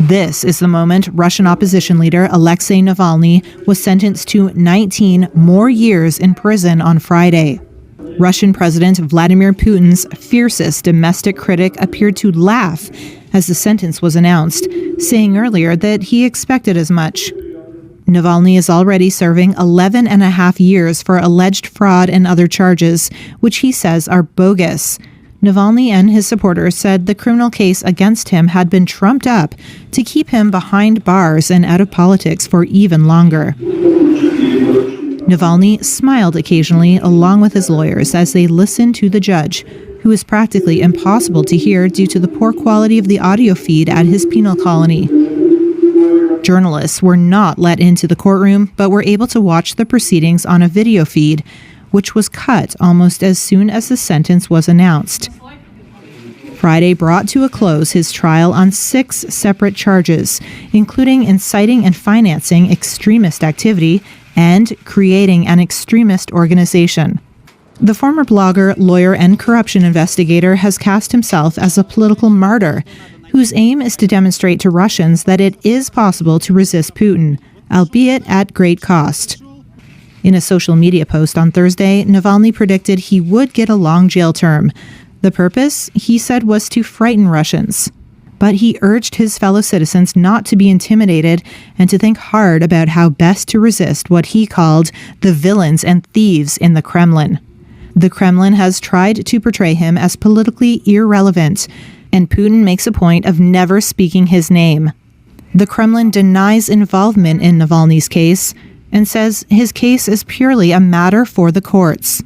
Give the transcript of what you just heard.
This is the moment Russian opposition leader Alexei Navalny was sentenced to 19 more years in prison on Friday. Russian President Vladimir Putin's fiercest domestic critic appeared to laugh as the sentence was announced, saying earlier that he expected as much. Navalny is already serving 11 and a half years for alleged fraud and other charges, which he says are bogus. Navalny and his supporters said the criminal case against him had been trumped up to keep him behind bars and out of politics for even longer. Navalny smiled occasionally along with his lawyers as they listened to the judge, who is practically impossible to hear due to the poor quality of the audio feed at his penal colony. Journalists were not let into the courtroom, but were able to watch the proceedings on a video feed, which was cut almost as soon as the sentence was announced. Friday brought to a close his trial on 6 separate charges, including inciting and financing extremist activity and creating an extremist organization. The former blogger, lawyer, and corruption investigator has cast himself as a political martyr, whose aim is to demonstrate to Russians that it is possible to resist Putin, albeit at great cost. In a social media post on Thursday, Navalny predicted he would get a long jail term. The purpose, he said, was to frighten Russians. But he urged his fellow citizens not to be intimidated and to think hard about how best to resist what he called the villains and thieves in the Kremlin. The Kremlin has tried to portray him as politically irrelevant, and Putin makes a point of never speaking his name. The Kremlin denies involvement in Navalny's case and says his case is purely a matter for the courts.